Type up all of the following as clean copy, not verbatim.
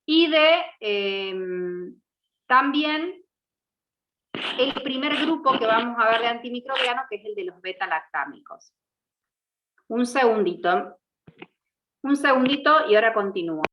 y también el primer grupo que vamos a ver de antimicrobiano, que es el de los beta-lactámicos. Un segundito y ahora continúo.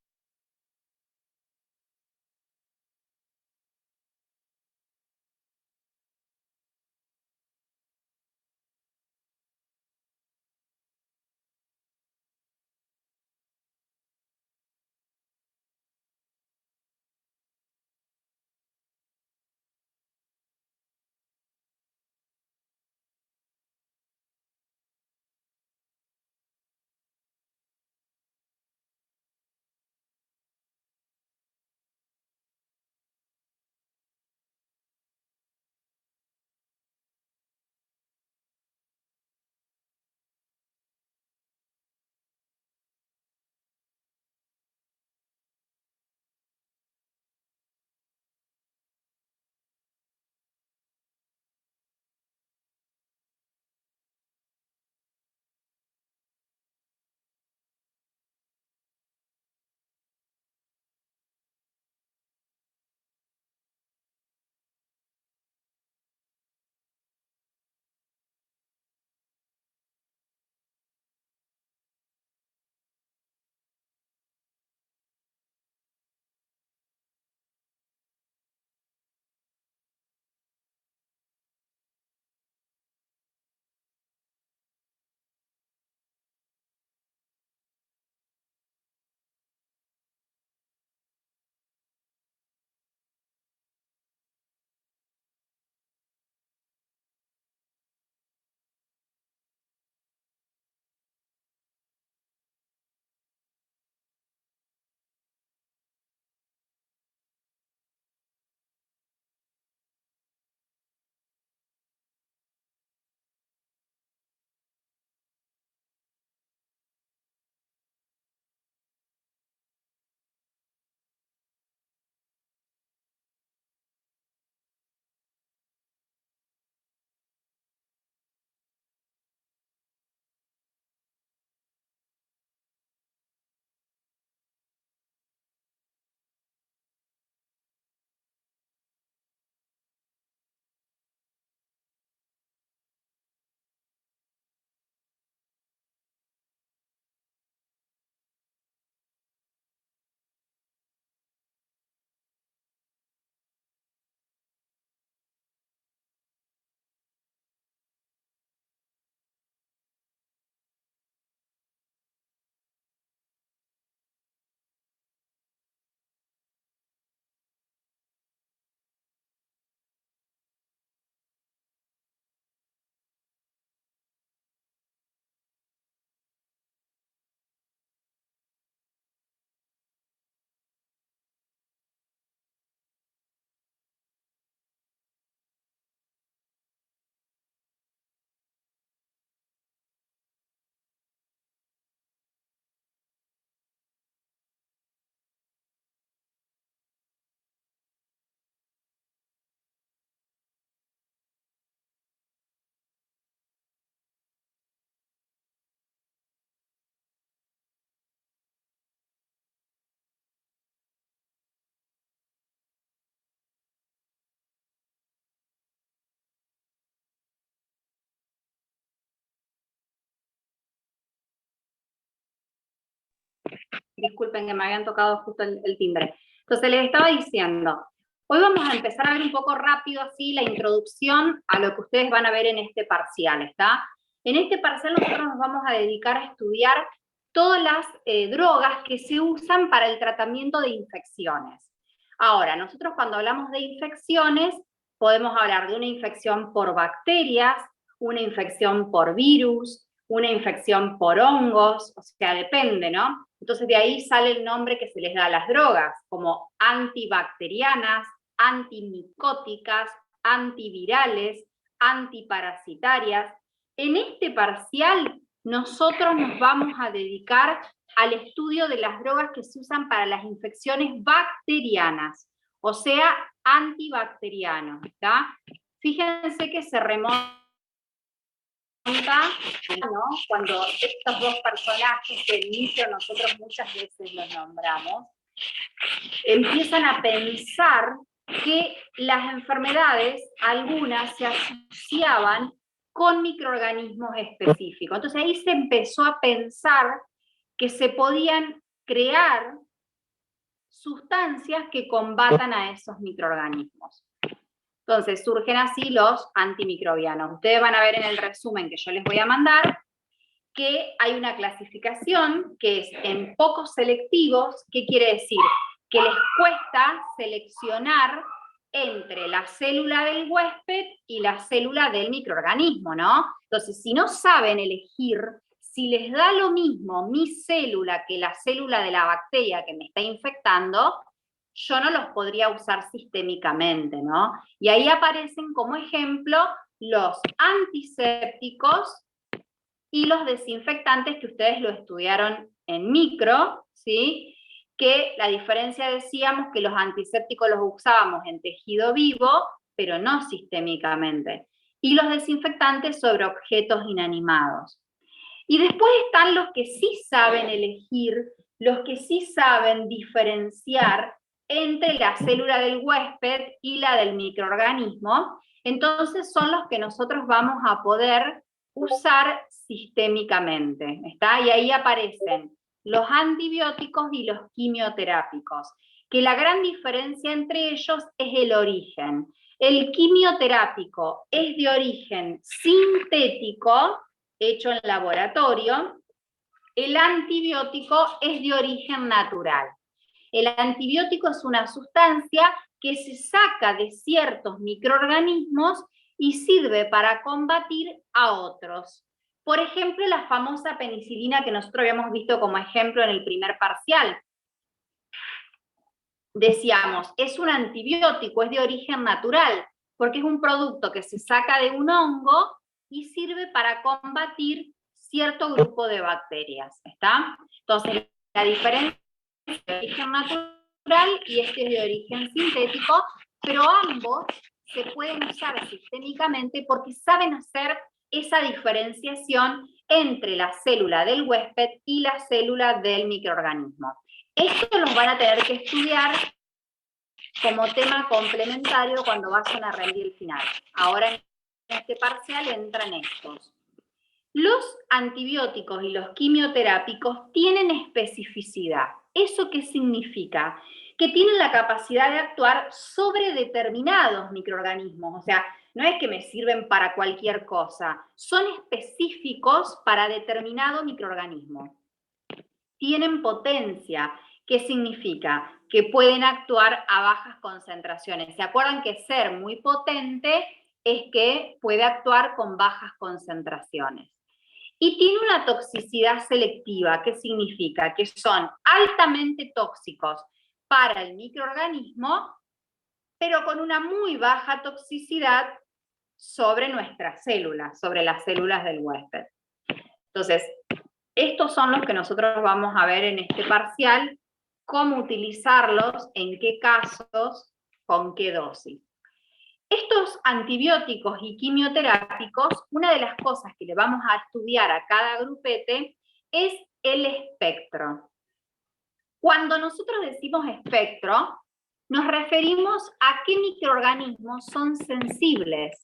Disculpen que me habían tocado justo el timbre. Entonces les estaba diciendo, hoy vamos a empezar a ver un poco rápido así la introducción a lo que ustedes van a ver en este parcial, ¿está? En este parcial nosotros nos vamos a dedicar a estudiar todas las drogas que se usan para el tratamiento de infecciones. Ahora, nosotros cuando hablamos de infecciones, podemos hablar de una infección por bacterias, una infección por virus, una infección por hongos, o sea, depende, ¿no? Entonces de ahí sale el nombre que se les da a las drogas, como antibacterianas, antimicóticas, antivirales, antiparasitarias. En este parcial nosotros nos vamos a dedicar al estudio de las drogas que se usan para las infecciones bacterianas, o sea, antibacterianos, ¿está? Fíjense que se remonta, ¿no? Cuando estos dos personajes del inicio nosotros muchas veces los nombramos, empiezan a pensar que las enfermedades, algunas se asociaban con microorganismos específicos. Entonces ahí se empezó a pensar que se podían crear sustancias que combatan a esos microorganismos. Entonces surgen así los antimicrobianos. Ustedes van a ver en el resumen que yo les voy a mandar que hay una clasificación que es en pocos selectivos. ¿Qué quiere decir? Que les cuesta seleccionar entre la célula del huésped y la célula del microorganismo, ¿no? Entonces, si no saben elegir, si les da lo mismo mi célula que la célula de la bacteria que me está infectando, yo no los podría usar sistémicamente, ¿no? Y ahí aparecen como ejemplo los antisépticos y los desinfectantes que ustedes lo estudiaron en micro, ¿sí? Que la diferencia, decíamos que los antisépticos los usábamos en tejido vivo, pero no sistémicamente. Y los desinfectantes sobre objetos inanimados. Y después están los que sí saben elegir, los que sí saben diferenciar entre la célula del huésped y la del microorganismo. Entonces son los que nosotros vamos a poder usar sistémicamente, ¿está? Y ahí aparecen los antibióticos y los quimioterápicos, que la gran diferencia entre ellos es el origen. El quimioterápico es de origen sintético, hecho en laboratorio. El antibiótico es de origen natural. El antibiótico es una sustancia que se saca de ciertos microorganismos y sirve para combatir a otros. Por ejemplo, la famosa penicilina que nosotros habíamos visto como ejemplo en el primer parcial. Decíamos, es un antibiótico, es de origen natural, porque es un producto que se saca de un hongo y sirve para combatir cierto grupo de bacterias, ¿está? Entonces, la diferencia es de origen natural y este es de origen sintético, pero ambos se pueden usar sistémicamente porque saben hacer esa diferenciación entre la célula del huésped y la célula del microorganismo. Esto los van a tener que estudiar como tema complementario cuando vayan a rendir el final. Ahora en este parcial entran estos. Los antibióticos y los quimioterápicos tienen especificidad. ¿Eso qué significa? Que tienen la capacidad de actuar sobre determinados microorganismos. O sea, no es que me sirven para cualquier cosa, son específicos para determinado microorganismo. Tienen potencia. ¿Qué significa? Que pueden actuar a bajas concentraciones. ¿Se acuerdan que ser muy potente es que puede actuar con bajas concentraciones? Y tiene una toxicidad selectiva. ¿Qué significa? Que son altamente tóxicos para el microorganismo, pero con una muy baja toxicidad sobre nuestras células, sobre las células del huésped. Entonces, estos son los que nosotros vamos a ver en este parcial, cómo utilizarlos, en qué casos, con qué dosis. Estos antibióticos y quimioterápicos, una de las cosas que le vamos a estudiar a cada grupete es el espectro. Cuando nosotros decimos espectro, nos referimos a qué microorganismos son sensibles.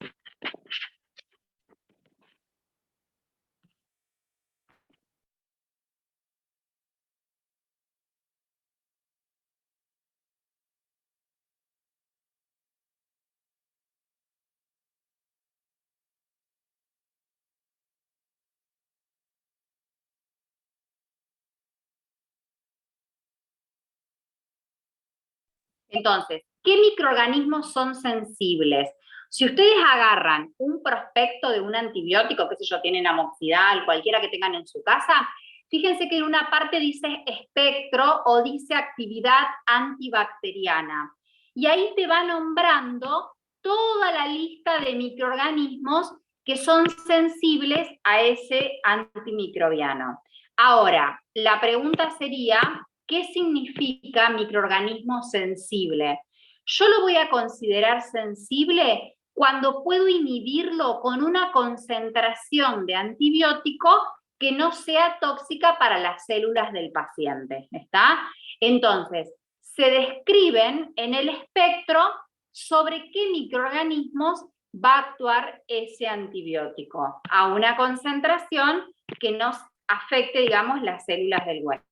Entonces, ¿qué microorganismos son sensibles? Si ustedes agarran un prospecto de un antibiótico, qué sé yo, tienen amoxidal, cualquiera que tengan en su casa, fíjense que en una parte dice espectro o dice actividad antibacteriana. Y ahí te va nombrando toda la lista de microorganismos que son sensibles a ese antimicrobiano. Ahora, la pregunta sería, ¿qué significa microorganismo sensible? Yo lo voy a considerar sensible cuando puedo inhibirlo con una concentración de antibiótico que no sea tóxica para las células del paciente, ¿está? Entonces, se describen en el espectro sobre qué microorganismos va a actuar ese antibiótico a una concentración que nos afecte, digamos, las células del huésped.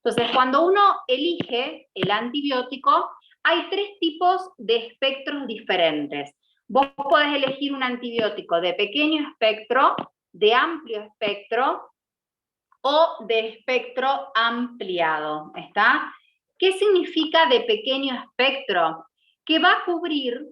Entonces, cuando uno elige el antibiótico, hay 3 tipos de espectros diferentes. Vos podés elegir un antibiótico de pequeño espectro, de amplio espectro o de espectro ampliado, ¿está? ¿Qué significa de pequeño espectro? Que va a cubrir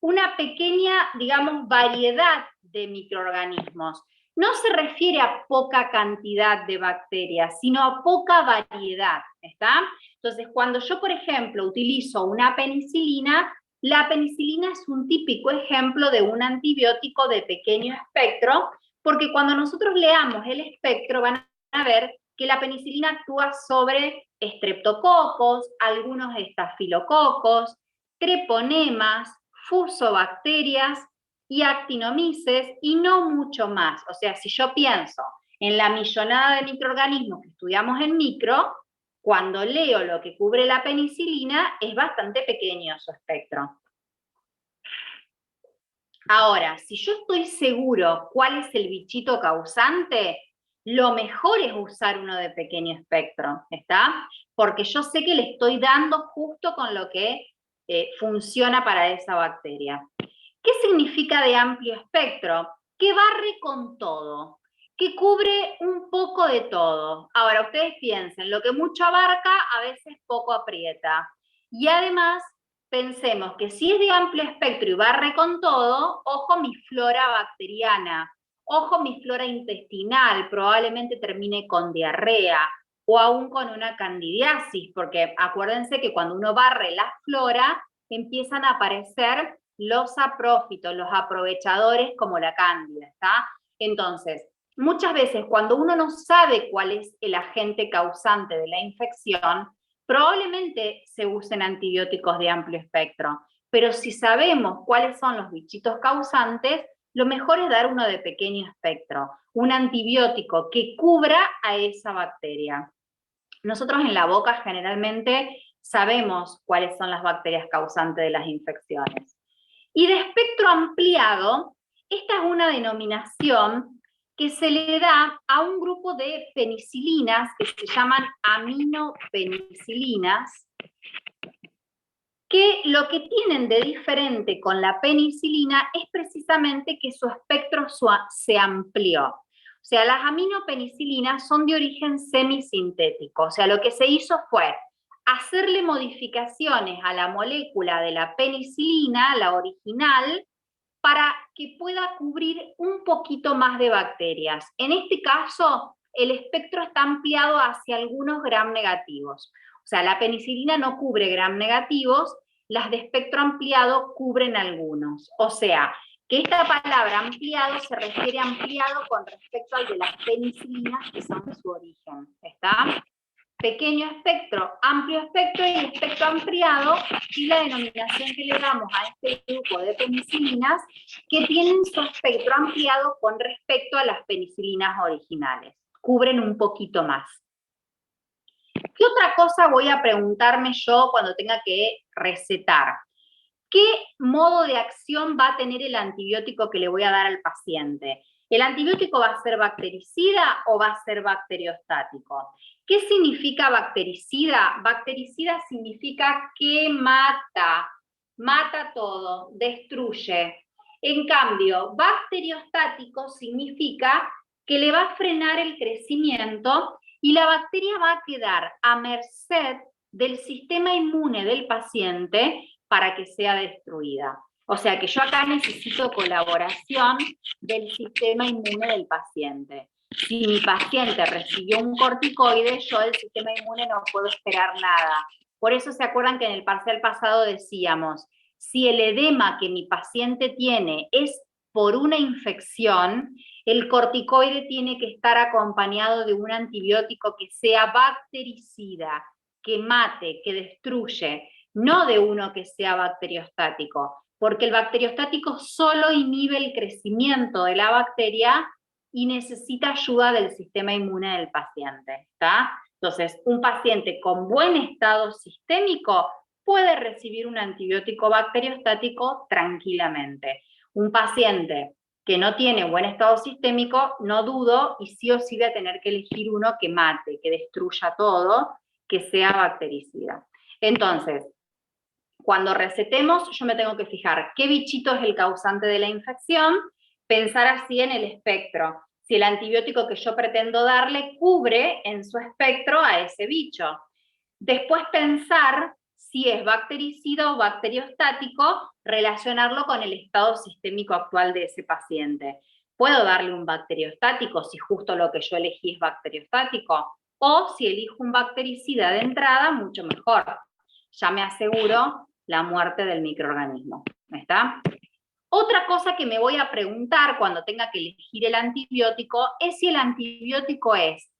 una pequeña, digamos, variedad de microorganismos. No se refiere a poca cantidad de bacterias, sino a poca variedad, ¿está? Entonces, cuando yo, por ejemplo, utilizo una penicilina, la penicilina es un típico ejemplo de un antibiótico de pequeño espectro, porque cuando nosotros leamos el espectro van a ver que la penicilina actúa sobre estreptococos, algunos estafilococos, treponemas, fusobacterias y actinomices, y no mucho más. O sea, si yo pienso en la millonada de microorganismos que estudiamos en micro, cuando leo lo que cubre la penicilina, es bastante pequeño su espectro. Ahora, si yo estoy seguro cuál es el bichito causante, lo mejor es usar uno de pequeño espectro, ¿está? Porque yo sé que le estoy dando justo con lo que funciona para esa bacteria. ¿Qué significa de amplio espectro? Que barre con todo, que cubre un poco de todo. Ahora, ustedes piensen, lo que mucho abarca, a veces poco aprieta. Y además, pensemos que si es de amplio espectro y barre con todo, ojo mi flora bacteriana, ojo mi flora intestinal, probablemente termine con diarrea o aún con una candidiasis, porque acuérdense que cuando uno barre la flora, empiezan a aparecer los saprófitos, los aprovechadores como la cándida, ¿está? Entonces, muchas veces cuando uno no sabe cuál es el agente causante de la infección, probablemente se usen antibióticos de amplio espectro, pero si sabemos cuáles son los bichitos causantes, lo mejor es dar uno de pequeño espectro, un antibiótico que cubra a esa bacteria. Nosotros en la boca generalmente sabemos cuáles son las bacterias causantes de las infecciones. Y de espectro ampliado, esta es una denominación que se le da a un grupo de penicilinas que se llaman aminopenicilinas, que lo que tienen de diferente con la penicilina es precisamente que su espectro se amplió. O sea, las aminopenicilinas son de origen semisintético, o sea, lo que se hizo fue hacerle modificaciones a la molécula de la penicilina, la original, para que pueda cubrir un poquito más de bacterias. En este caso, el espectro está ampliado hacia algunos gram negativos. O sea, la penicilina no cubre gram negativos, las de espectro ampliado cubren algunos. O sea, que esta palabra ampliado se refiere a ampliado con respecto al de las penicilinas que son de su origen. ¿Está? Pequeño espectro, amplio espectro y espectro ampliado, y la denominación que le damos a este grupo de penicilinas que tienen su espectro ampliado con respecto a las penicilinas originales. Cubren un poquito más. ¿Qué otra cosa voy a preguntarme yo cuando tenga que recetar? ¿Qué modo de acción va a tener el antibiótico que le voy a dar al paciente? ¿El antibiótico va a ser bactericida o va a ser bacteriostático? ¿Qué significa bactericida? Bactericida significa que mata todo, destruye. En cambio, bacteriostático significa que le va a frenar el crecimiento y la bacteria va a quedar a merced del sistema inmune del paciente para que sea destruida. O sea que yo acá necesito colaboración del sistema inmune del paciente. Si mi paciente recibió un corticoide, yo del sistema inmune no puedo esperar nada. Por eso se acuerdan que en el parcial pasado decíamos, si el edema que mi paciente tiene es por una infección, el corticoide tiene que estar acompañado de un antibiótico que sea bactericida, que mate, que destruye, no de uno que sea bacteriostático, porque el bacteriostático solo inhibe el crecimiento de la bacteria y necesita ayuda del sistema inmune del paciente, ¿está? Entonces, un paciente con buen estado sistémico puede recibir un antibiótico bacteriostático tranquilamente. Un paciente que no tiene buen estado sistémico, no dudo, y sí o sí voy a tener que elegir uno que mate, que destruya todo, que sea bactericida. Entonces, cuando recetemos, yo me tengo que fijar qué bichito es el causante de la infección, pensar así en el espectro. Si el antibiótico que yo pretendo darle cubre en su espectro a ese bicho. Después pensar si es bactericida o bacteriostático, relacionarlo con el estado sistémico actual de ese paciente. ¿Puedo darle un bacteriostático si justo lo que yo elegí es bacteriostático? O si elijo un bactericida de entrada, mucho mejor. Ya me aseguro la muerte del microorganismo. ¿Está? Otra cosa que me voy a preguntar cuando tenga que elegir el antibiótico es si el antibiótico es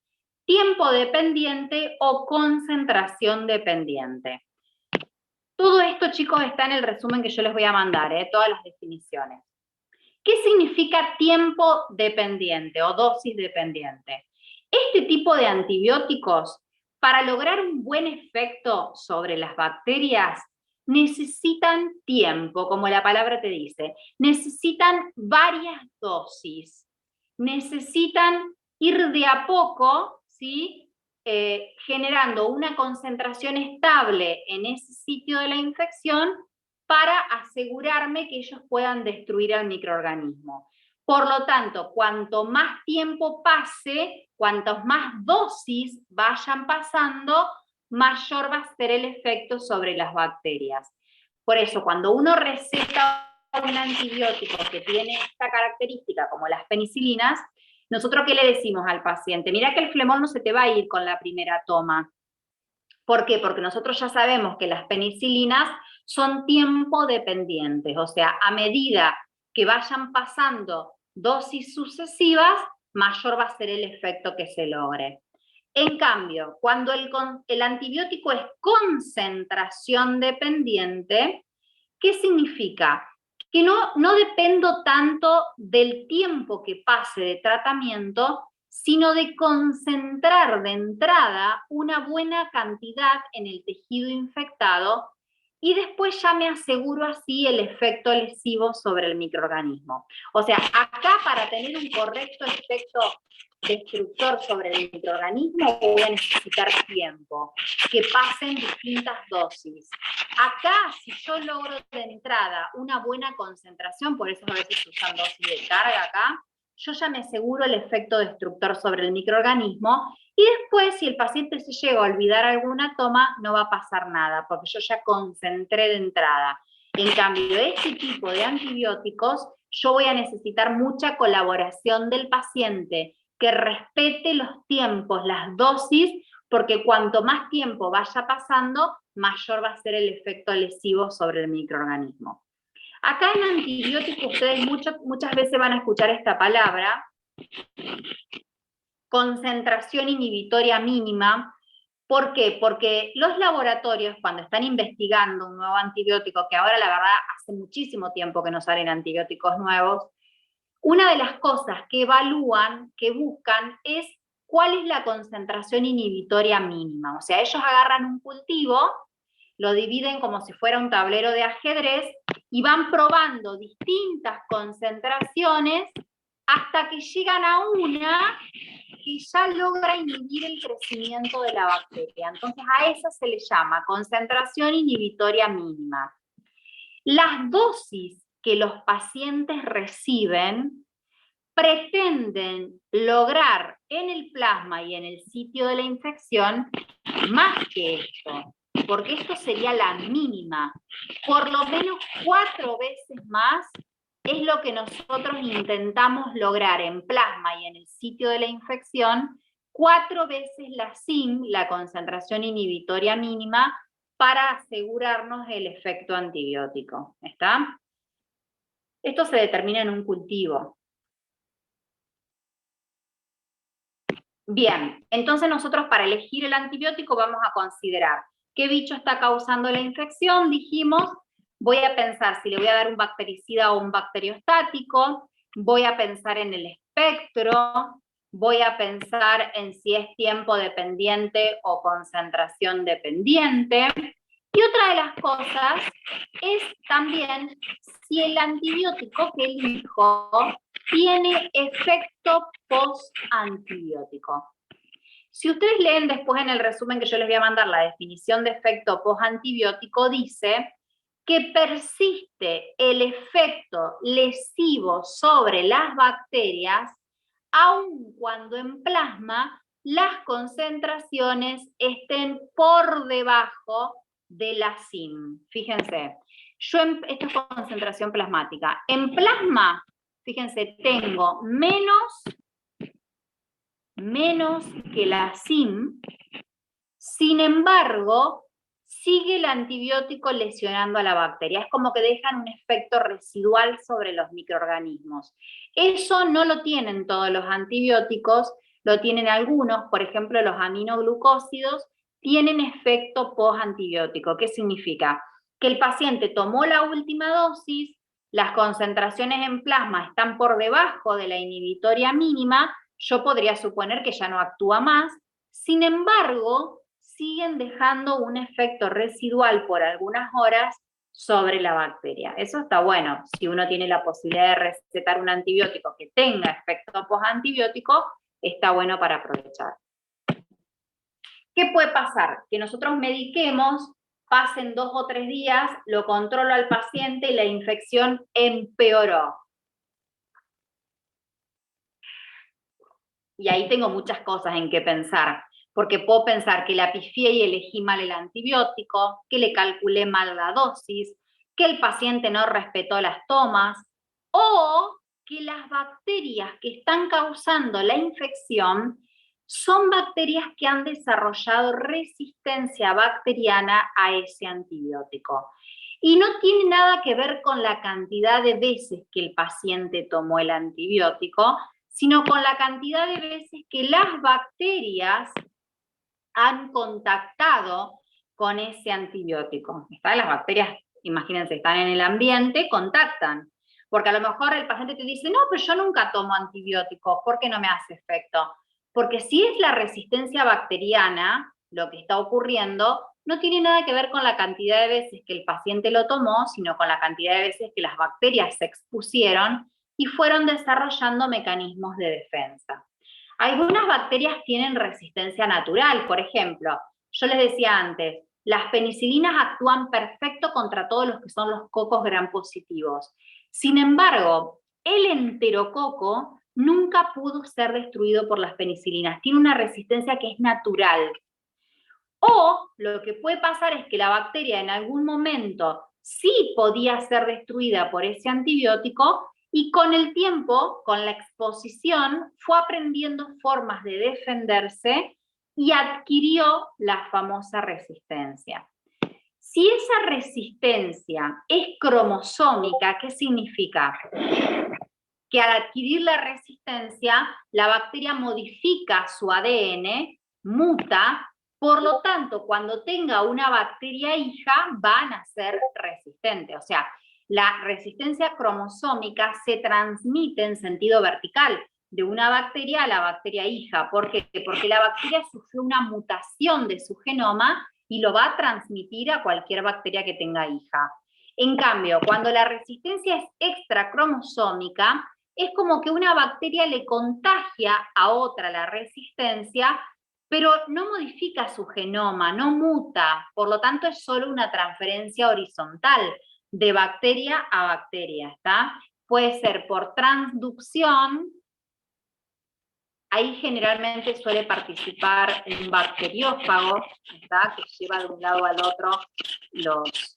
tiempo dependiente o concentración dependiente. Todo esto, chicos, está en el resumen que yo les voy a mandar, todas las definiciones. ¿Qué significa tiempo dependiente o dosis dependiente? Este tipo de antibióticos, para lograr un buen efecto sobre las bacterias, necesitan tiempo, como la palabra te dice, necesitan varias dosis, necesitan ir de a poco, ¿sí? Generando una concentración estable en ese sitio de la infección para asegurarme que ellos puedan destruir al microorganismo. Por lo tanto, cuanto más tiempo pase, cuantas más dosis vayan pasando, mayor va a ser el efecto sobre las bacterias. Por eso, cuando uno receta un antibiótico que tiene esta característica, como las penicilinas, nosotros ¿qué le decimos al paciente? Mira que el flemón no se te va a ir con la primera toma. ¿Por qué? Porque nosotros ya sabemos que las penicilinas son tiempo dependientes, o sea, a medida que vayan pasando dosis sucesivas, mayor va a ser el efecto que se logre. En cambio, cuando el antibiótico es concentración dependiente, ¿qué significa? Que no dependo tanto del tiempo que pase de tratamiento, sino de concentrar de entrada una buena cantidad en el tejido infectado y después ya me aseguro así el efecto lesivo sobre el microorganismo. O sea, acá para tener un correcto efecto destructor sobre el microorganismo voy a necesitar tiempo, que pasen distintas dosis. Acá, si yo logro de entrada una buena concentración, por eso a veces usan dosis de carga acá, yo ya me aseguro el efecto destructor sobre el microorganismo y después, si el paciente se llega a olvidar alguna toma, no va a pasar nada, porque yo ya concentré de entrada. En cambio, este tipo de antibióticos, yo voy a necesitar mucha colaboración del paciente, que respete los tiempos, las dosis, porque cuanto más tiempo vaya pasando, mayor va a ser el efecto lesivo sobre el microorganismo. Acá en antibiótico ustedes muchas veces van a escuchar esta palabra, concentración inhibitoria mínima. ¿Por qué? Porque los laboratorios, cuando están investigando un nuevo antibiótico, que ahora la verdad hace muchísimo tiempo que no salen antibióticos nuevos, una de las cosas que evalúan, que buscan, es cuál es la concentración inhibitoria mínima. O sea, ellos agarran un cultivo, lo dividen como si fuera un tablero de ajedrez y van probando distintas concentraciones hasta que llegan a una que ya logra inhibir el crecimiento de la bacteria. Entonces a esa se le llama concentración inhibitoria mínima. Las dosis que los pacientes reciben pretenden lograr en el plasma y en el sitio de la infección más que esto, porque esto sería la mínima. Por lo menos 4 veces más es lo que nosotros intentamos lograr en plasma y en el sitio de la infección, 4 veces la SIM, la concentración inhibitoria mínima, para asegurarnos el efecto antibiótico. ¿Está? Esto se determina en un cultivo. Bien, entonces nosotros para elegir el antibiótico vamos a considerar qué bicho está causando la infección, dijimos, voy a pensar si le voy a dar un bactericida o un bacteriostático, voy a pensar en el espectro, voy a pensar en si es tiempo dependiente o concentración dependiente. Y otra de las cosas es también si el antibiótico que elijo tiene efecto post-antibiótico. Si ustedes leen después en el resumen que yo les voy a mandar, la definición de efecto post-antibiótico dice que persiste el efecto lesivo sobre las bacterias aun cuando en plasma las concentraciones estén por debajo de la CIM. Fíjense, esto es concentración plasmática. En plasma, fíjense, tengo menos que la CIM, sin embargo, sigue el antibiótico lesionando a la bacteria. Es como que dejan un efecto residual sobre los microorganismos. Eso no lo tienen todos los antibióticos, lo tienen algunos, por ejemplo, los aminoglucósidos, tienen efecto post-antibiótico. ¿Qué significa? Que el paciente tomó la última dosis, las concentraciones en plasma están por debajo de la inhibitoria mínima, yo podría suponer que ya no actúa más, sin embargo, siguen dejando un efecto residual por algunas horas sobre la bacteria. Eso está bueno. Si uno tiene la posibilidad de recetar un antibiótico que tenga efecto post-antibiótico, está bueno para aprovechar. ¿Qué puede pasar? Que nosotros mediquemos, pasen 2 o 3 días, lo controlo al paciente y la infección empeoró. Y ahí tengo muchas cosas en que pensar, porque puedo pensar que la pifié y elegí mal el antibiótico, que le calculé mal la dosis, que el paciente no respetó las tomas, o que las bacterias que están causando la infección son bacterias que han desarrollado resistencia bacteriana a ese antibiótico. Y no tiene nada que ver con la cantidad de veces que el paciente tomó el antibiótico, sino con la cantidad de veces que las bacterias han contactado con ese antibiótico. Las bacterias, imagínense, están en el ambiente, contactan. Porque a lo mejor el paciente te dice, no, pero yo nunca tomo antibióticos, ¿por qué no me hace efecto? Porque si es la resistencia bacteriana lo que está ocurriendo, no tiene nada que ver con la cantidad de veces que el paciente lo tomó, sino con la cantidad de veces que las bacterias se expusieron y fueron desarrollando mecanismos de defensa. Algunas bacterias tienen resistencia natural, por ejemplo, yo les decía antes, las penicilinas actúan perfecto contra todos los que son los cocos gram positivos. Sin embargo, el enterococo nunca pudo ser destruido por las penicilinas, tiene una resistencia que es natural. O lo que puede pasar es que la bacteria en algún momento sí podía ser destruida por ese antibiótico y con el tiempo, con la exposición, fue aprendiendo formas de defenderse y adquirió la famosa resistencia. Si esa resistencia es cromosómica, ¿qué significa? Que al adquirir la resistencia, la bacteria modifica su ADN, muta. Por lo tanto, cuando tenga una bacteria hija, van a ser resistentes. O sea, la resistencia cromosómica se transmite en sentido vertical, de una bacteria a la bacteria hija. ¿Por qué? Porque la bacteria sufrió una mutación de su genoma y lo va a transmitir a cualquier bacteria que tenga hija. En cambio, cuando la resistencia es extracromosómica, es como que una bacteria le contagia a otra la resistencia, pero no modifica su genoma, no muta, por lo tanto es solo una transferencia horizontal de bacteria a bacteria, ¿está? Puede ser por transducción, ahí generalmente suele participar un bacteriófago, ¿está? Que lleva de un lado al otro los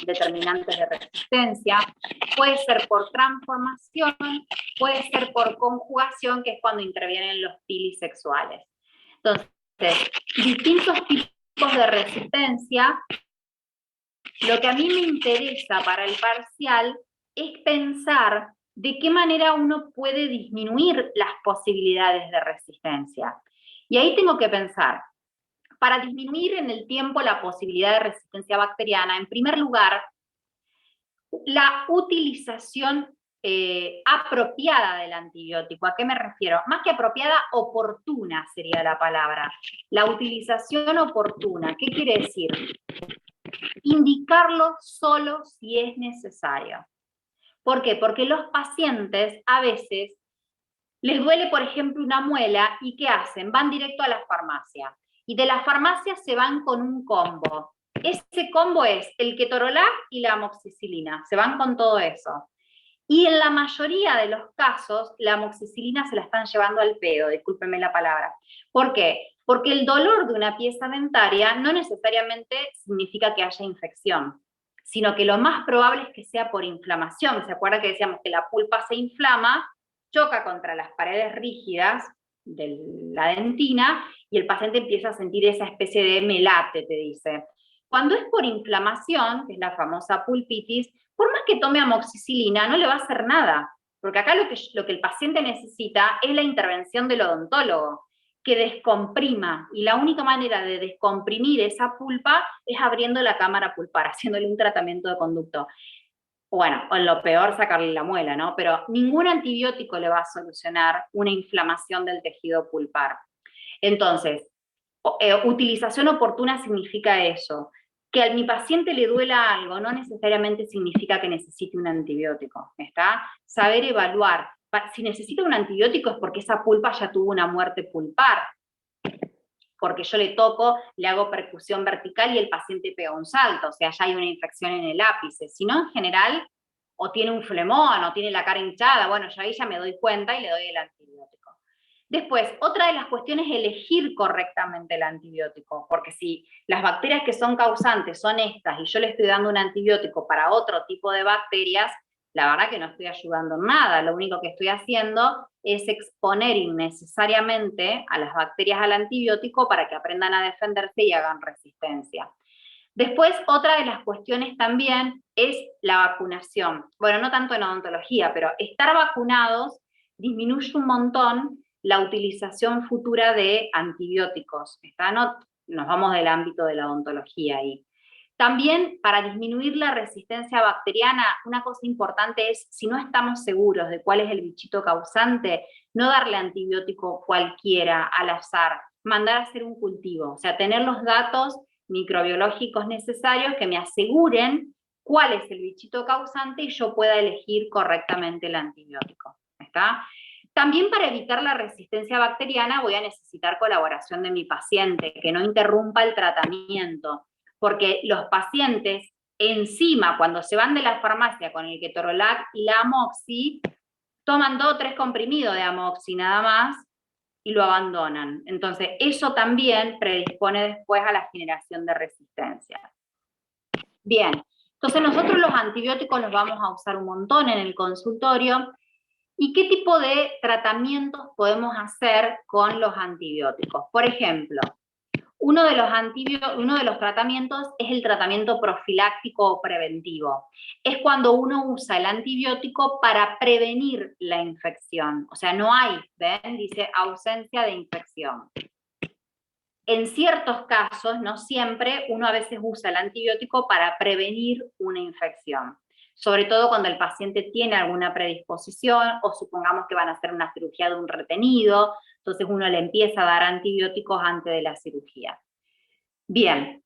determinantes de resistencia, puede ser por transformación, puede ser por conjugación, que es cuando intervienen los pilisexuales. Entonces, distintos tipos de resistencia. Lo que a mí me interesa para el parcial es pensar de qué manera uno puede disminuir las posibilidades de resistencia. Y ahí tengo que pensar, para disminuir en el tiempo la posibilidad de resistencia bacteriana, en primer lugar, la utilización apropiada del antibiótico. ¿A qué me refiero? Más que apropiada, oportuna sería la palabra. La utilización oportuna. ¿Qué quiere decir? Indicarlo solo si es necesario. ¿Por qué? Porque los pacientes a veces les duele, por ejemplo, una muela y ¿qué hacen? Van directo a la farmacia. Y de la farmacia se van con un combo. Ese combo es el ketorolac y la amoxicilina. Se van con todo eso. Y en la mayoría de los casos, la amoxicilina se la están llevando al pedo, discúlpenme la palabra. ¿Por qué? Porque el dolor de una pieza dentaria no necesariamente significa que haya infección, sino que lo más probable es que sea por inflamación. ¿Se acuerdan que decíamos que la pulpa se inflama, choca contra las paredes rígidas de la dentina y el paciente empieza a sentir esa especie de melate, te dice? Cuando es por inflamación, que es la famosa pulpitis, por más que tome amoxicilina, no le va a hacer nada, porque acá lo que el paciente necesita es la intervención del odontólogo, que descomprima, y la única manera de descomprimir esa pulpa es abriendo la cámara pulpar, haciéndole un tratamiento de conducto. Bueno, o en lo peor sacarle la muela, ¿no? Pero ningún antibiótico le va a solucionar una inflamación del tejido pulpar. Entonces, utilización oportuna significa eso. Que a mi paciente le duela algo no necesariamente significa que necesite un antibiótico, ¿está? Saber evaluar. Si necesita un antibiótico es porque esa pulpa ya tuvo una muerte pulpar. Porque yo le toco, le hago percusión vertical y el paciente pega un salto, o sea, ya hay una infección en el ápice. Si no, en general, o tiene un flemón, o tiene la cara hinchada, bueno, yo ahí ya me doy cuenta y le doy el antibiótico. Después, otra de las cuestiones es elegir correctamente el antibiótico, porque si las bacterias que son causantes son estas y yo le estoy dando un antibiótico para otro tipo de bacterias, la verdad que no estoy ayudando en nada. Lo único que estoy haciendo es exponer innecesariamente a las bacterias al antibiótico para que aprendan a defenderse y hagan resistencia. Después, otra de las cuestiones también es la vacunación. Bueno, no tanto en odontología, pero estar vacunados disminuye un montón la utilización futura de antibióticos. Nos vamos del ámbito de la odontología ahí. También, para disminuir la resistencia bacteriana, una cosa importante es, si no estamos seguros de cuál es el bichito causante, no darle antibiótico cualquiera, al azar, mandar a hacer un cultivo, o sea, tener los datos microbiológicos necesarios que me aseguren cuál es el bichito causante y yo pueda elegir correctamente el antibiótico, ¿está? También para evitar la resistencia bacteriana voy a necesitar colaboración de mi paciente, que no interrumpa el tratamiento, porque los pacientes encima, cuando se van de la farmacia con el ketorolac y la amoxi, toman 2 o 3 comprimidos de amoxi nada más y lo abandonan. Entonces, eso también predispone después a la generación de resistencia. Bien, entonces nosotros los antibióticos los vamos a usar un montón en el consultorio. ¿Y qué tipo de tratamientos podemos hacer con los antibióticos? Por ejemplo, uno de los tratamientos es el tratamiento profiláctico o preventivo. Es cuando uno usa el antibiótico para prevenir la infección. O sea, no hay, ¿ven? Dice ausencia de infección. En ciertos casos, no siempre, uno a veces usa el antibiótico para prevenir una infección. Sobre todo cuando el paciente tiene alguna predisposición o supongamos que van a hacer una cirugía de un retenido, entonces uno le empieza a dar antibióticos antes de la cirugía. Bien,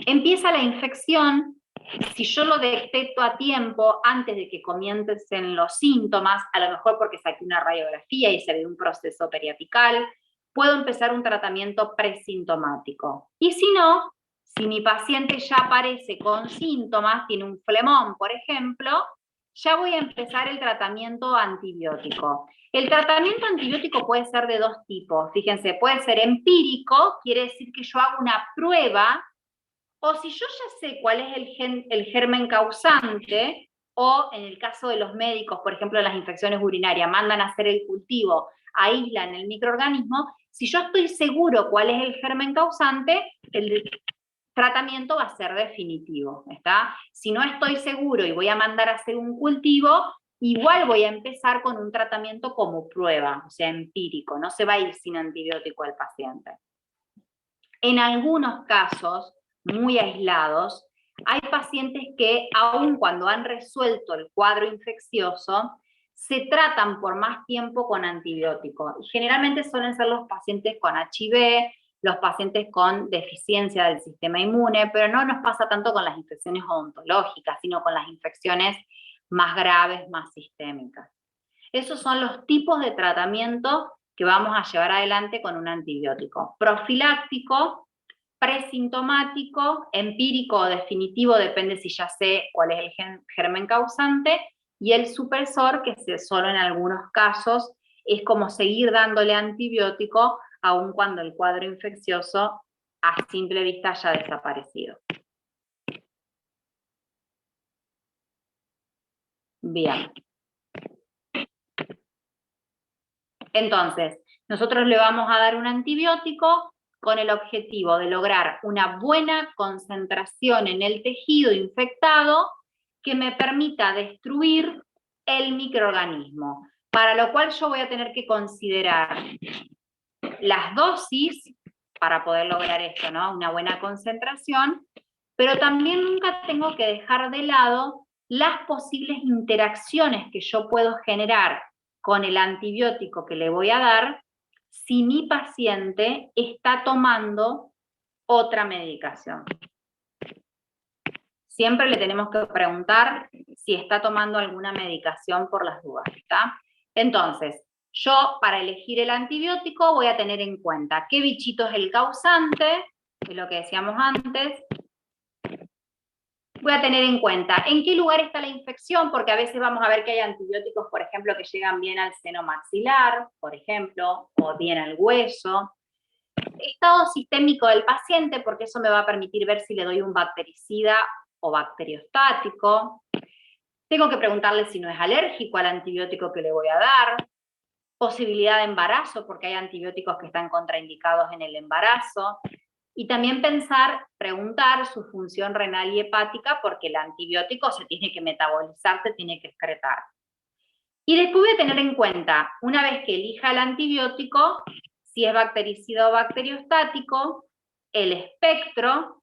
empieza la infección, si yo lo detecto a tiempo, antes de que comiencen los síntomas, a lo mejor porque saqué una radiografía y se ve un proceso periapical, puedo empezar un tratamiento presintomático. Y si no, si mi paciente ya aparece con síntomas, tiene un flemón, por ejemplo, ya voy a empezar el tratamiento antibiótico. El tratamiento antibiótico puede ser de 2 tipos. Fíjense, puede ser empírico, quiere decir que yo hago una prueba, o si yo ya sé cuál es el germen causante, o en el caso de los médicos, por ejemplo, las infecciones urinarias, mandan a hacer el cultivo, aíslan el microorganismo, si yo estoy seguro cuál es el germen causante, el tratamiento va a ser definitivo, ¿está? Si no estoy seguro y voy a mandar a hacer un cultivo, igual voy a empezar con un tratamiento como prueba, o sea, empírico, no se va a ir sin antibiótico al paciente. En algunos casos, muy aislados, hay pacientes que, aun cuando han resuelto el cuadro infeccioso, se tratan por más tiempo con antibióticos. Y generalmente suelen ser los pacientes con HIV, los pacientes con deficiencia del sistema inmune, pero no nos pasa tanto con las infecciones odontológicas, sino con las infecciones más graves, más sistémicas. Esos son los tipos de tratamiento que vamos a llevar adelante con un antibiótico. Profiláctico, presintomático, empírico o definitivo, depende si ya sé cuál es el germen causante, y el supresor, que solo en algunos casos es como seguir dándole antibiótico aun cuando el cuadro infeccioso a simple vista haya desaparecido. Bien. Entonces, nosotros le vamos a dar un antibiótico con el objetivo de lograr una buena concentración en el tejido infectado que me permita destruir el microorganismo, para lo cual yo voy a tener que considerar las dosis para poder lograr esto, ¿no? Una buena concentración, pero también nunca tengo que dejar de lado las posibles interacciones que yo puedo generar con el antibiótico que le voy a dar si mi paciente está tomando otra medicación. Siempre le tenemos que preguntar si está tomando alguna medicación por las dudas, ¿está? Entonces, yo para elegir el antibiótico voy a tener en cuenta qué bichito es el causante, es lo que decíamos antes. Voy a tener en cuenta en qué lugar está la infección, porque a veces vamos a ver que hay antibióticos, por ejemplo, que llegan bien al seno maxilar, por ejemplo, o bien al hueso. Estado sistémico del paciente, porque eso me va a permitir ver si le doy un bactericida o bacteriostático. Tengo que preguntarle si no es alérgico al antibiótico que le voy a dar. Posibilidad de embarazo, porque hay antibióticos que están contraindicados en el embarazo. Y también preguntar su función renal y hepática, porque el antibiótico se tiene que metabolizar, se tiene que excretar. Y después voy a tener en cuenta, una vez que elija el antibiótico, si es bactericida o bacteriostático, el espectro,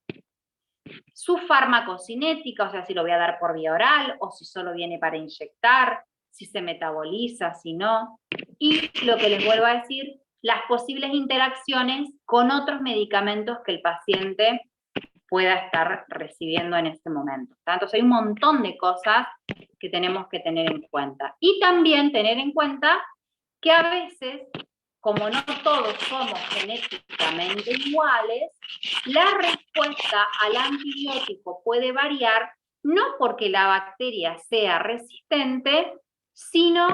su farmacocinética, o sea, si lo voy a dar por vía oral o si solo viene para inyectar, si se metaboliza, si no. Y lo que les vuelvo a decir, las posibles interacciones con otros medicamentos que el paciente pueda estar recibiendo en este momento. Entonces hay un montón de cosas que tenemos que tener en cuenta. Y también tener en cuenta que a veces, como no todos somos genéticamente iguales, la respuesta al antibiótico puede variar, no porque la bacteria sea resistente, sino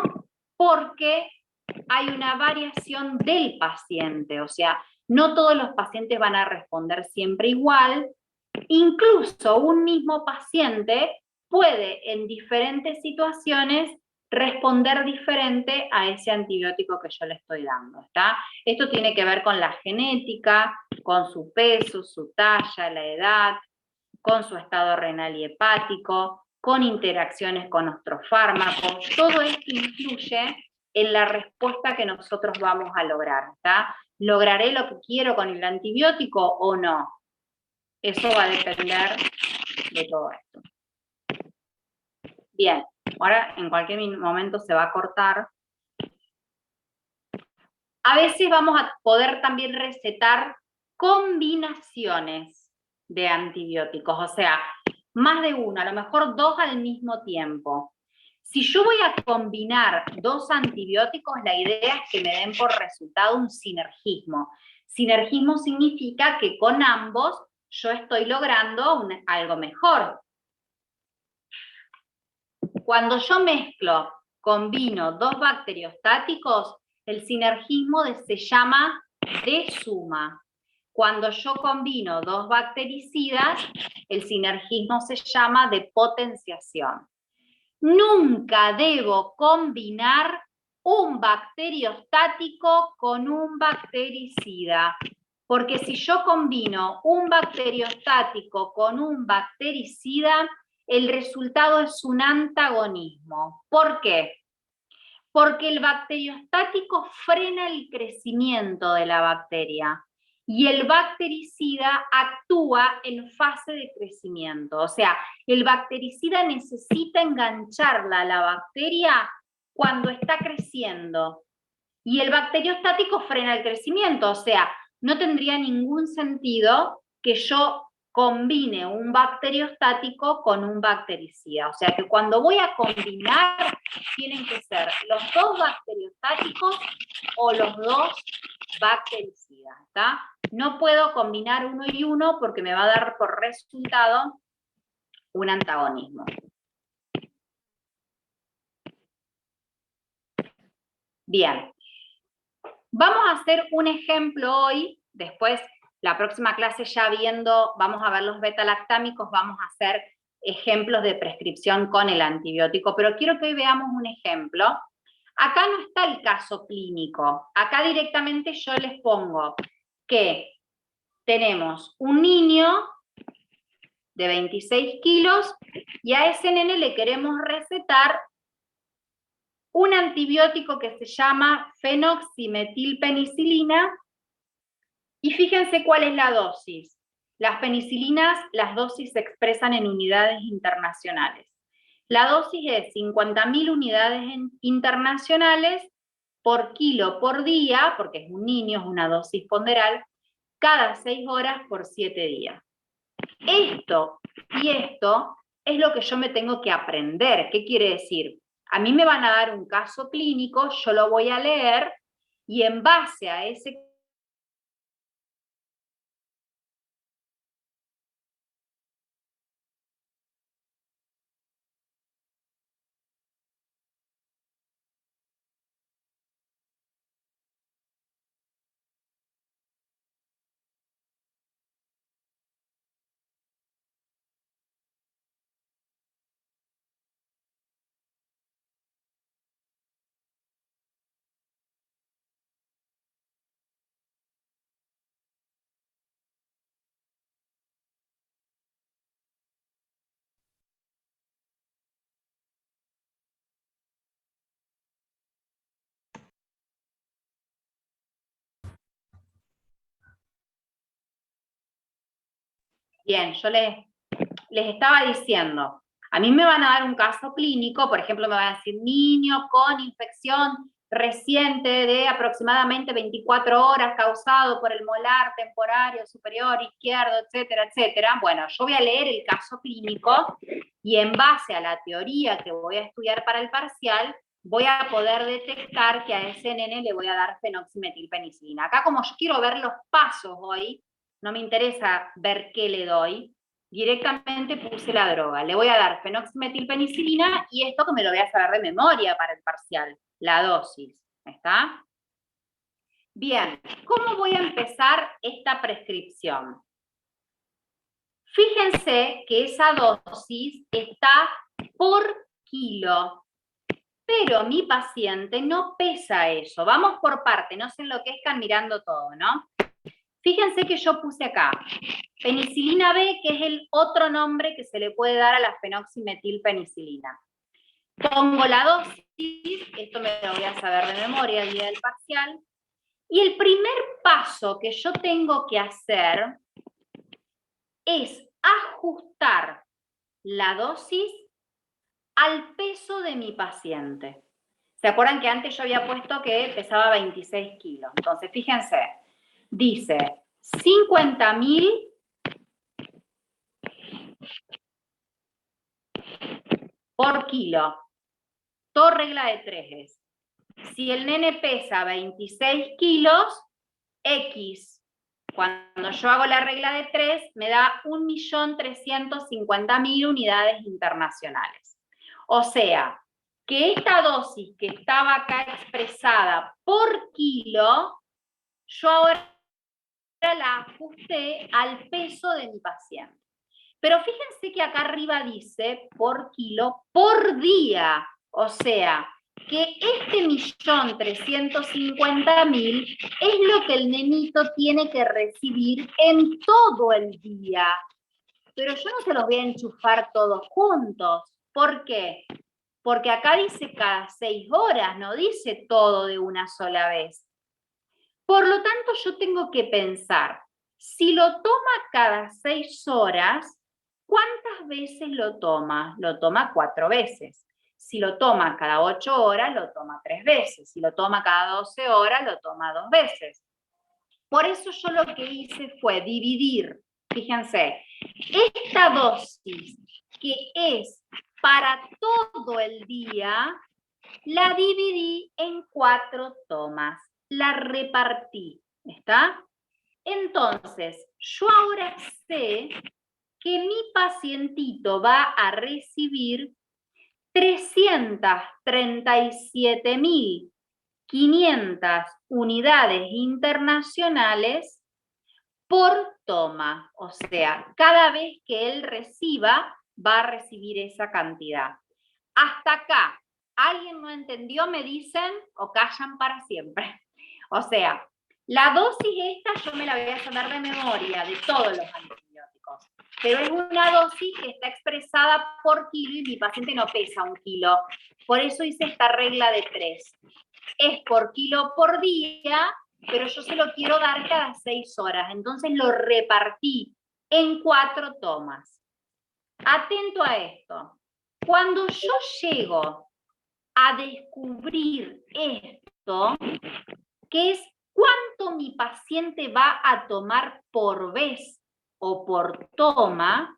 porque hay una variación del paciente, o sea, no todos los pacientes van a responder siempre igual, incluso un mismo paciente puede en diferentes situaciones responder diferente a ese antibiótico que yo le estoy dando, ¿está? Esto tiene que ver con la genética, con su peso, su talla, la edad, con su estado renal y hepático, con interacciones con nuestros fármacos. Todo esto influye en la respuesta que nosotros vamos a lograr, ¿está? ¿Lograré lo que quiero con el antibiótico o no? Eso va a depender de todo esto. Bien, ahora en cualquier momento se va a cortar. A veces vamos a poder también recetar combinaciones de antibióticos, o sea, más de uno, a lo mejor 2 al mismo tiempo. Si yo voy a combinar 2 antibióticos, la idea es que me den por resultado un sinergismo. Sinergismo significa que con ambos yo estoy logrando algo mejor. Cuando yo combino 2 bacteriostáticos, el sinergismo se llama de suma. Cuando yo combino 2 bactericidas, el sinergismo se llama de potenciación. Nunca debo combinar un bacteriostático con un bactericida, porque si yo combino un bacteriostático con un bactericida, el resultado es un antagonismo. ¿Por qué? Porque el bacteriostático frena el crecimiento de la bacteria y el bactericida actúa en fase de crecimiento. O sea, el bactericida necesita engancharla a la bacteria cuando está creciendo. Y el bacteriostático frena el crecimiento, o sea, no tendría ningún sentido que yo combine un bacteriostático con un bactericida. O sea que cuando voy a combinar, tienen que ser los dos bacteriostáticos o los dos bactericidas, ¿está? No puedo combinar uno y uno porque me va a dar por resultado un antagonismo. Bien. Vamos a hacer un ejemplo hoy, después la próxima clase ya viendo, vamos a ver los beta-lactámicos, vamos a hacer ejemplos de prescripción con el antibiótico, pero quiero que hoy veamos un ejemplo. Acá no está el caso clínico, acá directamente yo les pongo que tenemos un niño de 26 kilos y a ese nene le queremos recetar un antibiótico que se llama fenoximetilpenicilina, y fíjense cuál es la dosis. Las penicilinas, las dosis se expresan en unidades internacionales. La dosis es 50.000 unidades internacionales por kilo por día, porque es un niño, es una dosis ponderal, cada 6 horas por 7 días. Esto y esto es lo que yo me tengo que aprender. ¿Qué quiere decir? A mí me van a dar un caso clínico, yo lo voy a leer y en base a ese Bien, yo les estaba diciendo, a mí me van a dar un caso clínico, por ejemplo, me van a decir niño con infección reciente de aproximadamente 24 horas causado por el molar temporario superior izquierdo, etcétera, etcétera. Bueno, yo voy a leer el caso clínico y en base a la teoría que voy a estudiar para el parcial, voy a poder detectar que a ese nene le voy a dar fenoximetilpenicilina. Acá, como yo quiero ver los pasos hoy, no me interesa ver qué le doy, directamente puse la droga. Le voy a dar fenoximetilpenicilina y esto que me lo voy a saber de memoria para el parcial, la dosis. ¿Está? Bien, ¿cómo voy a empezar esta prescripción? Fíjense que esa dosis está por kilo, pero mi paciente no pesa eso. Vamos por parte, no se enloquezcan mirando todo, ¿no? Fíjense que yo puse acá penicilina B, que es el otro nombre que se le puede dar a la fenoximetilpenicilina. Pongo la dosis, esto me lo voy a saber de memoria el día del parcial, y el primer paso que yo tengo que hacer es ajustar la dosis al peso de mi paciente. ¿Se acuerdan que antes yo había puesto que pesaba 26 kilos? Entonces, fíjense, dice 50.000 por kilo. Todo regla de 3 es. Si el nene pesa 26 kilos, X, cuando yo hago la regla de 3, me da 1.350.000 unidades internacionales. O sea, que esta dosis que estaba acá expresada por kilo, yo ahora la ajusté al peso de mi paciente. Pero fíjense que acá arriba dice por kilo por día. O sea, que este 1.350.000 es lo que el nenito tiene que recibir en todo el día. Pero yo no se los voy a enchufar todos juntos. ¿Por qué? Porque acá dice cada 6 horas, no dice todo de una sola vez. Por lo tanto, yo tengo que pensar, si lo toma cada 6 horas, ¿cuántas veces lo toma? Lo toma 4 veces. Si lo toma cada 8 horas, lo toma 3 veces. Si lo toma cada 12 horas, lo toma 2 veces. Por eso yo lo que hice fue dividir, fíjense, esta dosis que es para todo el día, la dividí en 4 tomas, la repartí, ¿está? Entonces, yo ahora sé que mi pacientito va a recibir 337.500 unidades internacionales por toma. O sea, cada vez que él reciba, va a recibir esa cantidad. Hasta acá, ¿alguien no entendió? Me dicen o callan para siempre. O sea, la dosis esta yo me la voy a saber de memoria, de todos los antibióticos. Pero es una dosis que está expresada por kilo y mi paciente no pesa 1 kilo. Por eso hice esta regla de 3. Es por kilo por día, pero yo se lo quiero dar cada 6 horas. Entonces lo repartí en 4 tomas. Atento a esto. Cuando yo llego a descubrir esto, que es cuánto mi paciente va a tomar por vez o por toma,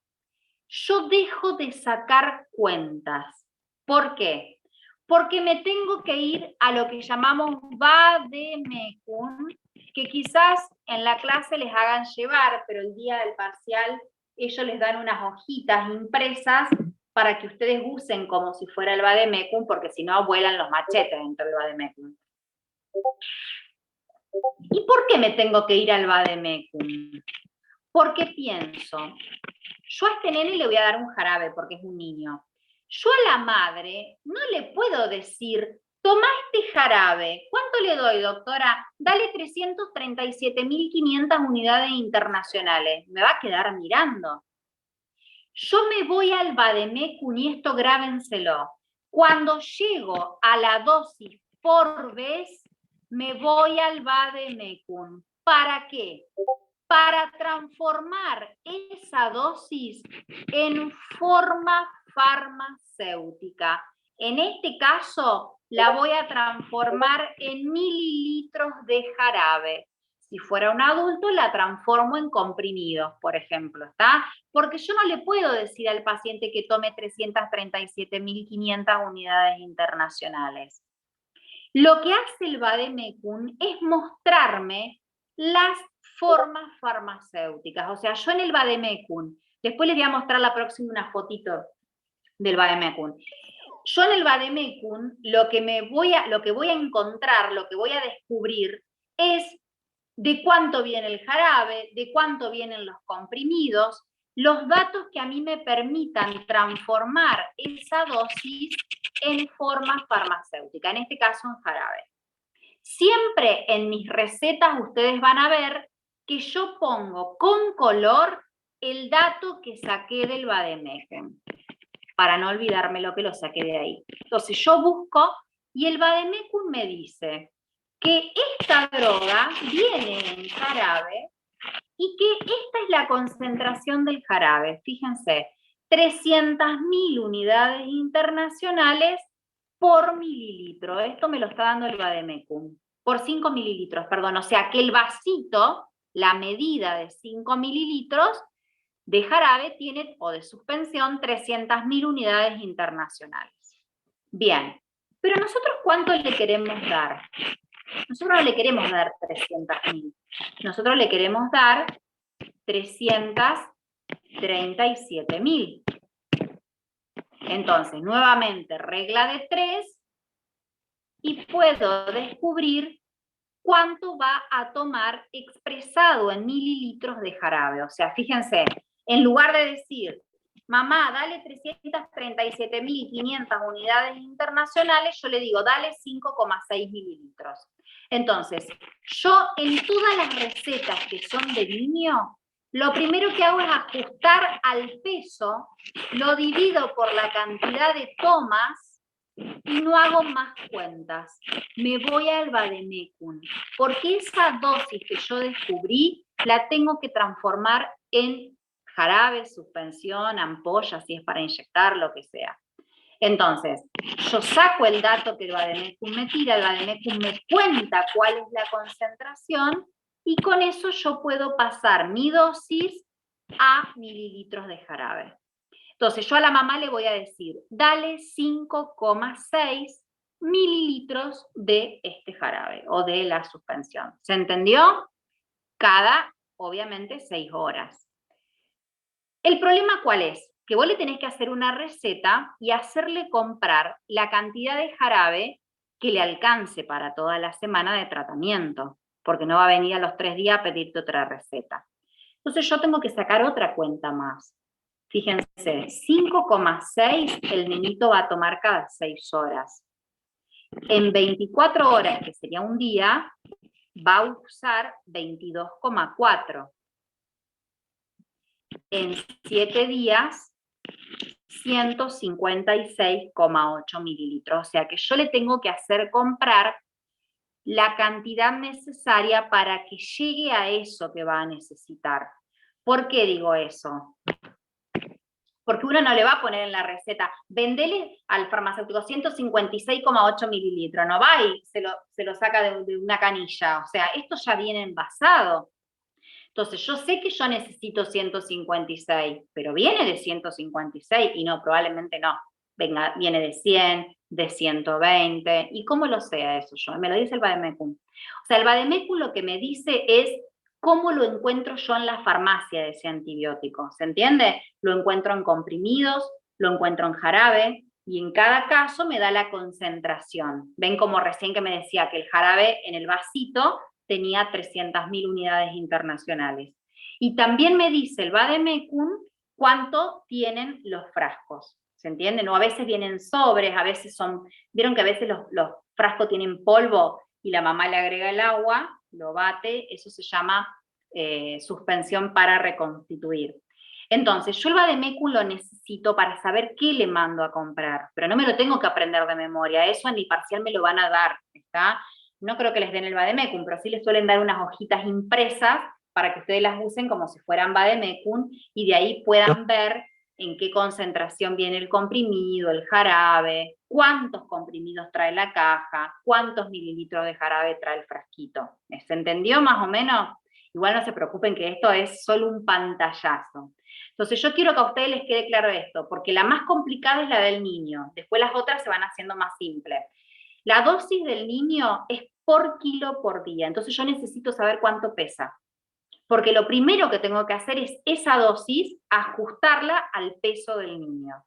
yo dejo de sacar cuentas. ¿Por qué? Porque me tengo que ir a lo que llamamos vademecum, que quizás en la clase les hagan llevar, pero el día del parcial ellos les dan unas hojitas impresas para que ustedes usen como si fuera el vademecum, porque si no vuelan los machetes dentro del vademecum. ¿Y por qué me tengo que ir al vademecum? Porque pienso, yo a este nene le voy a dar un jarabe porque es un niño. Yo a la madre no le puedo decir, toma este jarabe. ¿Cuánto le doy, doctora? Dale 337.500 unidades internacionales. Me va a quedar mirando. Yo me voy al vademecum y esto grábenselo. Cuando llego a la dosis por vez, me voy al vademecum. ¿Para qué? Para transformar esa dosis en forma farmacéutica. En este caso, la voy a transformar en mililitros de jarabe. Si fuera un adulto, la transformo en comprimidos, por ejemplo, ¿está? Porque yo no le puedo decir al paciente que tome 337.500 unidades internacionales. Lo que hace el vademecum es mostrarme las formas farmacéuticas. O sea, yo en el vademecum, después les voy a mostrar la próxima una fotito del vademecum. Yo en el vademecum lo que voy a encontrar, lo que voy a descubrir es de cuánto viene el jarabe, de cuánto vienen los comprimidos, los datos que a mí me permitan transformar esa dosis en forma farmacéutica, en este caso en jarabe. Siempre en mis recetas ustedes van a ver que yo pongo con color el dato que saqué del vademecum, para no olvidarme lo que lo saqué de ahí. Entonces yo busco y el vademecum me dice que esta droga viene en jarabe y que esta es la concentración del jarabe. Fíjense, 300.000 unidades internacionales por mililitro. Esto me lo está dando el vademecum. Por 5 mililitros, perdón. O sea que el vasito, la medida de 5 mililitros de jarabe tiene, o de suspensión, 300.000 unidades internacionales. Bien, pero nosotros ¿cuánto le queremos dar? Nosotros no le queremos dar 300.000. Nosotros le queremos dar 337.000. Entonces, nuevamente, regla de 3 y puedo descubrir cuánto va a tomar expresado en mililitros de jarabe. O sea, fíjense, en lugar de decir, mamá, dale 337.500 unidades internacionales, yo le digo, dale 5,6 mililitros. Entonces, yo en todas las recetas que son de niño, lo primero que hago es ajustar al peso, lo divido por la cantidad de tomas y no hago más cuentas. Me voy al vademecum, porque esa dosis que yo descubrí la tengo que transformar en jarabe, suspensión, ampolla, si es para inyectar, lo que sea. Entonces, yo saco el dato que el Vademecum me tira, el Vademecum me cuenta cuál es la concentración, y con eso yo puedo pasar mi dosis a mililitros de jarabe. Entonces, yo a la mamá le voy a decir, dale 5,6 mililitros de este jarabe o de la suspensión. ¿Se entendió? Cada, obviamente, 6 horas. ¿El problema cuál es? Que vos le tenés que hacer una receta y hacerle comprar la cantidad de jarabe que le alcance para toda la semana de tratamiento, porque no va a venir a los 3 días a pedirte otra receta. Entonces yo tengo que sacar otra cuenta más. Fíjense, 5,6 el niñito va a tomar cada 6 horas. En 24 horas, que sería un día, va a usar 22,4. En 7 días, 156,8 mililitros. O sea que yo le tengo que hacer comprar la cantidad necesaria para que llegue a eso que va a necesitar. ¿Por qué digo eso? Porque uno no le va a poner en la receta, vendele al farmacéutico 156,8 mililitros, no va y se lo saca de una canilla. O sea, esto ya viene envasado. Entonces, yo sé que yo necesito 156, pero viene de 156 y no, probablemente no. Viene de 100, de 120. ¿Y cómo lo sé eso yo? Me lo dice el Vademecum. O sea, el Vademecum lo que me dice es cómo lo encuentro yo en la farmacia de ese antibiótico. ¿Se entiende? Lo encuentro en comprimidos, lo encuentro en jarabe, y en cada caso me da la concentración. Ven como recién que me decía que el jarabe en el vasito tenía 300.000 unidades internacionales. Y también me dice el Vademecum cuánto tienen los frascos. ¿Se entiende? No, a veces vienen sobres, a veces son, vieron que a veces los frascos tienen polvo y la mamá le agrega el agua, lo bate, eso se llama suspensión para reconstituir. Entonces, yo el Vademecum lo necesito para saber qué le mando a comprar, pero no me lo tengo que aprender de memoria, eso en mi parcial me lo van a dar, ¿está? No creo que les den el Vademecum, pero sí les suelen dar unas hojitas impresas para que ustedes las usen como si fueran Vademecum y de ahí puedan ver en qué concentración viene el comprimido, el jarabe, cuántos comprimidos trae la caja, cuántos mililitros de jarabe trae el frasquito. ¿Se entendió más o menos? Igual no se preocupen que esto es solo un pantallazo. Entonces yo quiero que a ustedes les quede claro esto, porque la más complicada es la del niño, después las otras se van haciendo más simples. La dosis del niño es por kilo por día, entonces yo necesito saber cuánto pesa. Porque lo primero que tengo que hacer es esa dosis, ajustarla al peso del niño.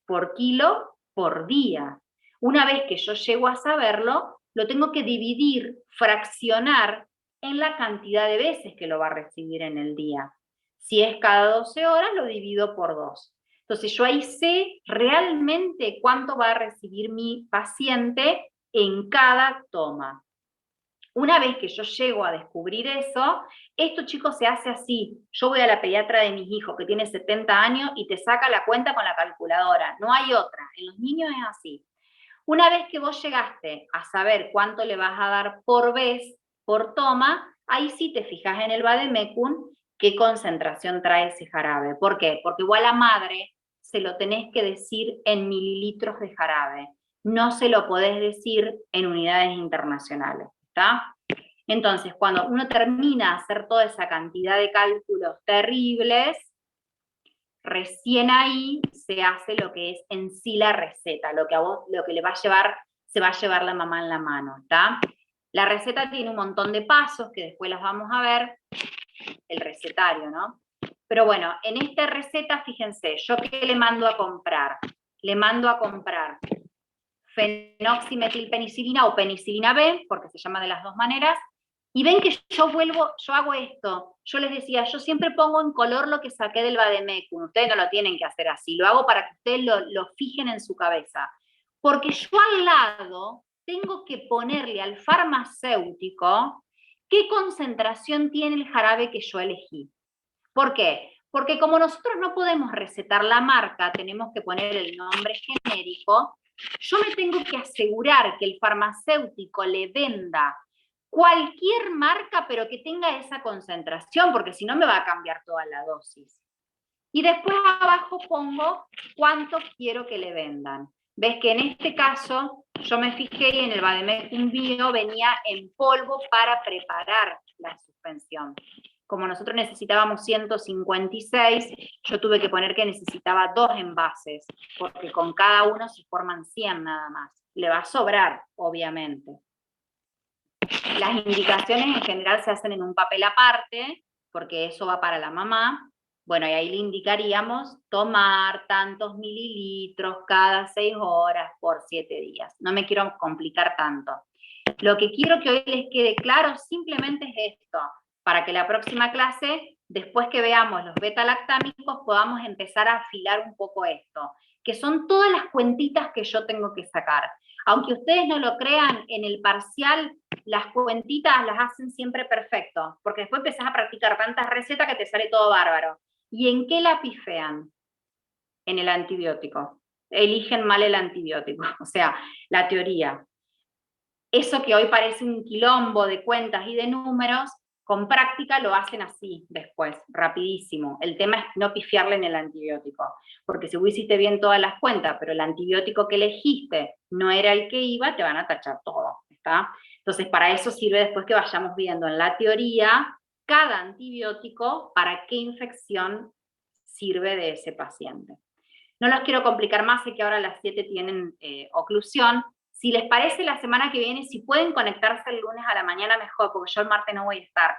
Por kilo, por día. Una vez que yo llego a saberlo, lo tengo que dividir, fraccionar en la cantidad de veces que lo va a recibir en el día. Si es cada 12 horas, lo divido por 2. Entonces yo ahí sé realmente cuánto va a recibir mi paciente en cada toma. Una vez que yo llego a descubrir eso, esto, chicos, se hace así. Yo voy a la pediatra de mis hijos, que tiene 70 años, y te saca la cuenta con la calculadora. No hay otra. En los niños es así. Una vez que vos llegaste a saber cuánto le vas a dar por vez, por toma, ahí sí te fijas en el Vademecum qué concentración trae ese jarabe. ¿Por qué? Porque igual a madre se lo tenés que decir en mililitros de jarabe. No se lo podés decir en unidades internacionales. ¿Está? Entonces, cuando uno termina de hacer toda esa cantidad de cálculos terribles, recién ahí se hace lo que es en sí la receta, lo que le va a llevar, se va a llevar la mamá en la mano, ¿está? La receta tiene un montón de pasos que después los vamos a ver, el recetario, ¿no? Pero bueno, en esta receta, fíjense, ¿yo qué le mando a comprar? Le mando a comprar fenoximetilpenicilina o penicilina B, porque se llama de las dos maneras, y ven que yo hago esto. Yo les decía, yo siempre pongo en color lo que saqué del Vademecum. Ustedes no lo tienen que hacer así, lo hago para que ustedes lo fijen en su cabeza. Porque yo al lado tengo que ponerle al farmacéutico qué concentración tiene el jarabe que yo elegí. ¿Por qué? Porque como nosotros no podemos recetar la marca, tenemos que poner el nombre genérico, yo me tengo que asegurar que el farmacéutico le venda cualquier marca, pero que tenga esa concentración, porque si no me va a cambiar toda la dosis. Y después abajo pongo cuánto quiero que le vendan. ves que en este caso yo me fijé y en el Vademecum Bio venía en polvo para preparar la suspensión. Como nosotros necesitábamos 156, yo tuve que poner que necesitaba 2 envases, porque con cada uno se forman 100 nada más. Le va a sobrar, obviamente. Las indicaciones en general se hacen en un papel aparte, porque eso va para la mamá. Bueno, y ahí le indicaríamos tomar tantos mililitros cada 6 horas por 7 días. No me quiero complicar tanto. Lo que quiero que hoy les quede claro simplemente es esto, para que la próxima clase, después que veamos los beta-lactámicos, podamos empezar a afilar un poco esto, que son todas las cuentitas que yo tengo que sacar. Aunque ustedes no lo crean, en el parcial las cuentitas las hacen siempre perfecto, porque después empezás a practicar tantas recetas que te sale todo bárbaro. ¿Y en qué la pifean? En el antibiótico. Eligen mal el antibiótico, o sea, la teoría. Eso que hoy parece un quilombo de cuentas y de números, con práctica lo hacen así después, rapidísimo. El tema es no pifiarle en el antibiótico, porque si vos hiciste bien todas las cuentas, pero el antibiótico que elegiste no era el que iba, te van a tachar todo, ¿está? Entonces, para eso sirve después que vayamos viendo en la teoría cada antibiótico para qué infección sirve de ese paciente. No los quiero complicar más, sé que ahora a las 7 tienen oclusión. Si les parece, la semana que viene, si pueden conectarse el lunes a la mañana, mejor, porque yo el martes no voy a estar.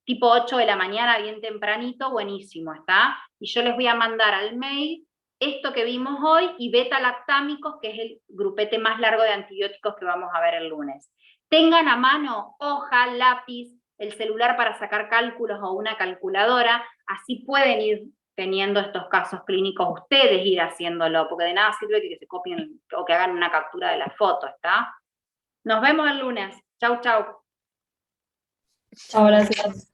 Tipo 8 de la mañana, bien tempranito, buenísimo, ¿está? Y yo les voy a mandar al mail esto que vimos hoy y beta-lactámicos, que es el grupete más largo de antibióticos que vamos a ver el lunes. Tengan a mano hoja, lápiz, el celular para sacar cálculos o una calculadora, así pueden ir teniendo estos casos clínicos, ustedes ir haciéndolo, porque de nada sirve que se copien o que hagan una captura de la foto, ¿está? Nos vemos el lunes. Chau, chau. Chao, gracias.